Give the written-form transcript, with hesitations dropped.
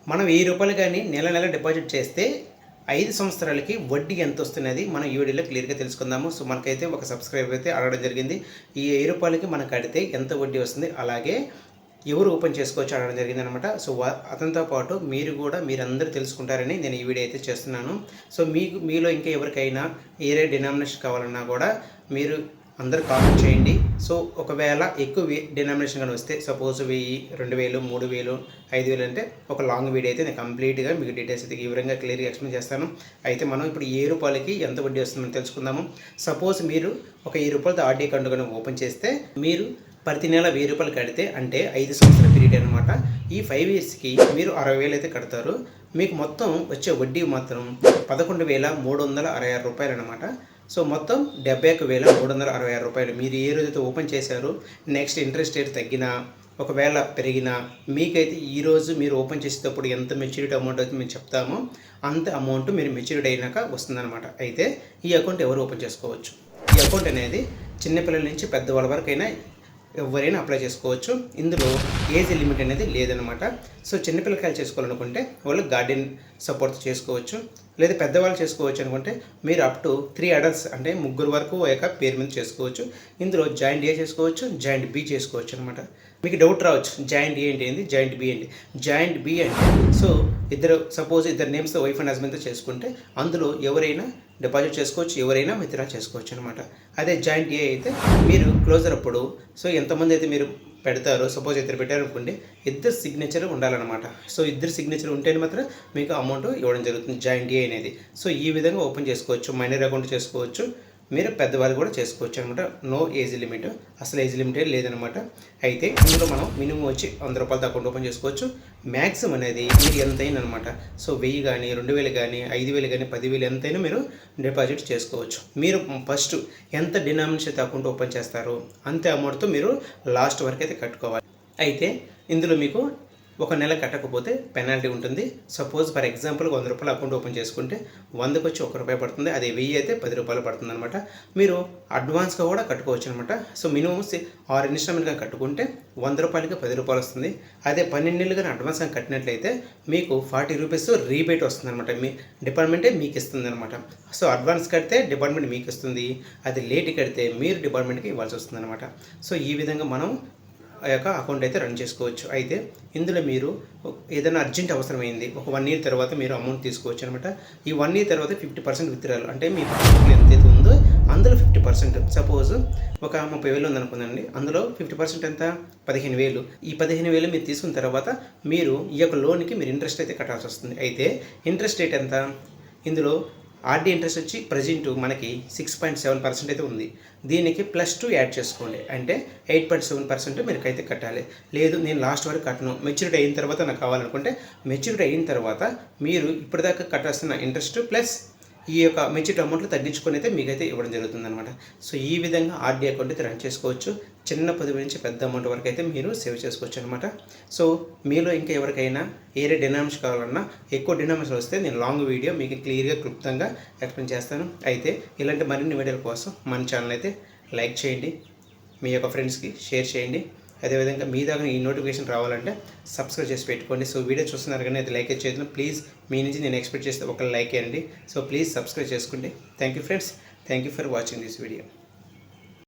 మనం రూ. 1000 కానీ నెల నెల డిపాజిట్ చేస్తే 5 సంవత్సరాలకి వడ్డీ ఎంత వస్తున్నది మనం ఈ వీడియోలో క్లియర్గా తెలుసుకుందాము. సో మనకైతే ఒక సబ్స్క్రైబర్ అయితే అడగడం జరిగింది, ఈ రూ. 1000కి మనం కడితే ఎంత వడ్డీ వస్తుంది, అలాగే ఎవరు ఓపెన్ చేసుకోవచ్చు అడగడం జరిగింది అనమాట. సో అతనితో పాటు మీరందరూ తెలుసుకుంటారని నేను ఈ వీడియో అయితే చేస్తున్నాను. సో మీలో ఇంకా ఎవరికైనా ఏరే డినామినేషన్ కావాలన్నా కూడా మీరు అందరూ కామెంట్ చేయండి. సో ఒకవేళ ఎక్కువ డినామినేషన్ కానీ వస్తే సపోజ్ 1000, 2000, 3000, 5000 అంటే ఒక లాంగ్ వీడియో అయితే నేను కంప్లీట్గా మీకు డీటెయిల్స్ అయితే వివరంగా క్లియర్గా ఎక్స్ప్లెయిన్ చేస్తాను. అయితే మనం ఇప్పుడు రూపాయలకి ఎంత వడ్డీ వస్తుందని తెలుసుకుందాము. సపోజ్ మీరు ఒక రూపాయలతో ఆర్డీ అకౌంట్ కానీ ఓపెన్ చేస్తే మీరు ప్రతి నెల రూపాయలు కడితే అంటే 5 సంవత్సరాల పీరియడ్ అనమాట. ఈ 5 ఇయర్స్కి మీరు 60,000 అయితే కడతారు. మీకు మొత్తం వచ్చే వడ్డీ మాత్రం 11,366 రూపాయలు అనమాట. సో మొత్తం 71,366 రూపాయలు. మీరు ఏ రోజైతే ఓపెన్ చేశారో నెక్స్ట్ ఇంట్రెస్ట్ రేట్ తగ్గినా ఒకవేళ పెరిగినా మీకైతే ఈరోజు మీరు ఓపెన్ చేసేటప్పుడు ఎంత మెచ్యూరిటీ అమౌంట్ అయితే మేము చెప్తామో అంత అమౌంట్ మీరు మెచ్యూరిటీ అయినాక వస్తుందన్నమాట. అయితే ఈ అకౌంట్ ఎవరు ఓపెన్ చేసుకోవచ్చు? ఈ అకౌంట్ అనేది చిన్నపిల్లల నుంచి పెద్దవాళ్ళ వరకైనా ఎవరైనా అప్లై చేసుకోవచ్చు. ఇందులో ఏజ్ లిమిట్ అనేది లేదనమాట. సో చిన్నపిల్లకాయలు చేసుకోవాలనుకుంటే వాళ్ళు గార్డెన్ సపోర్ట్ చేసుకోవచ్చు, లేదా పెద్దవాళ్ళు చేసుకోవచ్చు అనుకుంటే మీరు అప్ టు 3 అడల్ట్స్ అంటే 3 వరకు యొక్క పేరు మీద చేసుకోవచ్చు. ఇందులో జాయింట్ ఏ చేసుకోవచ్చు, జాయింట్ బి చేసుకోవచ్చు అనమాట. మీకు డౌట్ రావచ్చు, జాయింట్ ఏ అంటే ఏంటి, జాయింట్ బి ఏంటి? జాయింట్ బి అంటే సో ఇద్దరు నేమ్స్ వైఫ్ అండ్ హస్బెండ్తో చేసుకుంటే అందులో ఎవరైనా డిపాజిట్ చేసుకోవచ్చు, ఎవరైనా విత్డ్రా చేసుకోవచ్చు అనమాట. అదే జాయింట్ ఏ అయితే మీరు క్లోజర్ అప్పుడు సో ఎంతమంది అయితే మీరు పెడతారో సపోజ్ ఇద్దరు పెట్టారనుకోండి, ఇద్దరు సిగ్నేచర్ ఉండాలన్నమాట. సో ఇద్దరు సిగ్నేచర్ ఉంటేనే మాత్రం మీకు అమౌంట్ ఇవ్వడం జరుగుతుంది జాయింట్ ఏ అనేది. సో ఈ విధంగా ఓపెన్ చేసుకోవచ్చు, మైనర్ అకౌంట్ చేసుకోవచ్చు, మీరు పెద్దవాళ్ళు కూడా చేసుకోవచ్చు అనమాట. నో ఏజ్ లిమిట్, అసలు ఏజ్ లిమిటే లేదనమాట. అయితే ఇందులో మనం మినిమం వచ్చి 100 రూపాయలతో అకౌంట్ ఓపెన్ చేసుకోవచ్చు. మ్యాక్సిమం అనేది మీరు ఎంతైనా అనమాట. సో 1000 కానీ 2000 కానీ 5000 కానీ 10,000 ఎంతైనా మీరు డిపాజిట్ చేసుకోవచ్చు. మీరు ఫస్ట్ ఎంత డినామినేషన్ అకౌంట్ ఓపెన్ చేస్తారో అంతే అమౌంట్తో మీరు లాస్ట్ వరకు అయితే కట్టుకోవాలి. అయితే ఇందులో మీకు ఒక నెల కట్టకపోతే పెనాల్టీ ఉంటుంది. సపోజ్ ఫర్ ఎగ్జాంపుల్ 100 రూపాయలు అకౌంట్ ఓపెన్ చేసుకుంటే 100కి వచ్చి 1 రూపాయి పడుతుంది. అదే 1000 అయితే 10 రూపాయలు పడుతుంది అనమాట. మీరు అడ్వాన్స్గా కూడా కట్టుకోవచ్చు అనమాట. సో మినిమం 6 ఇన్స్టాల్మెంట్గా కట్టుకుంటే 100 రూపాయలకి 10 రూపాయలు వస్తుంది. అదే 12 నెలలు కానీ అడ్వాన్స్గా కట్టినట్లయితే మీకు 40 రూపీస్ రీబేట్ వస్తుంది అనమాట. మీ డిపార్ట్మెంటే మీకు ఇస్తుంది అనమాట. సో అడ్వాన్స్ కడితే డిపార్ట్మెంట్ మీకు ఇస్తుంది, అది లేట్ కడితే మీరు డిపార్ట్మెంట్కి ఇవ్వాల్సి వస్తుంది అనమాట. సో ఈ విధంగా మనం ఆ యొక్క అకౌంట్ అయితే రన్ చేసుకోవచ్చు. అయితే ఇందులో మీరు ఏదైనా అర్జెంట్ అవసరమైంది ఒక 1 ఇయర్ తర్వాత మీరు అమౌంట్ తీసుకోవచ్చు అనమాట. ఈ 1 ఇయర్ తర్వాత 50% విత్డ్రాల్ అంటే మీ పాస్బుక్లో ఎంతైతే ఉందో అందులో 50%. సపోజ్ ఒక 30,000 ఉందనుకుందండి, అందులో 50% ఎంత, 15,000. ఈ 15,000 మీరు తీసుకున్న తర్వాత మీరు ఈ యొక్క లోన్కి మీరు ఇంట్రెస్ట్ అయితే కట్టాల్సి వస్తుంది. అయితే ఇంట్రెస్ట్ రేట్ ఎంత, ఇందులో ఆర్డీ ఇంట్రెస్ట్ వచ్చి ప్రజెంట్ మనకి 6.7% అయితే ఉంది. దీనికి +2 యాడ్ చేసుకోండి అంటే 8.7% మీరుకైతే కట్టాలి. లేదు నేను లాస్ట్ వరకు కట్టను, మెచ్యూరిటీ అయిన తర్వాత నాకు కావాలనుకుంటే మెచ్యూరిటీ అయిన తర్వాత మీరు ఇప్పటిదాకా కట్టాల్సిన ఇంట్రెస్ట్ ప్లస్ ఈ యొక్క మెచ్యూరిటీ అమౌంట్లు తగ్గించుకొని అయితే మీకైతే ఇవ్వడం జరుగుతుంది అనమాట. సో ఈ విధంగా ఆర్డీ అకౌంట్ అయితే రన్ చేసుకోవచ్చు. చిన్న 10,000 నుంచి పెద్ద అమౌంట్ వరకు అయితే మీరు సేవ్ చేసుకోవచ్చు అనమాట. సో మీలో ఇంకా ఎవరికైనా ఏరే డినామినేషన్ కావాలన్నా ఎక్కువ డినామినేషన్ వస్తే నేను లాంగ్ వీడియో మీకు క్లియర్గా క్లుప్తంగా ఎక్స్ప్లెయిన్ చేస్తాను. అయితే ఇలాంటి మరిన్ని వీడియోల కోసం మన ఛానల్ అయితే లైక్ చేయండి, మీ యొక్క ఫ్రెండ్స్కి షేర్ చేయండి. అదేవిధంగా మీ దగ్గర ఈ నోటిఫికేషన్ రావాలంటే సబ్స్క్రైబ్ చేసి పెట్టుకోండి. సో వీడియో చూస్తున్నారు కానీ అయితే లైక్ చేయడం ప్లీజ్, మీ నుంచి నేను ఎక్స్పెక్ట్ చేస్తే ఒక లైక్ చేయండి. సో ప్లీజ్ సబ్స్క్రైబ్ చేసుకోండి. Thank you friends, thank you for watching this video.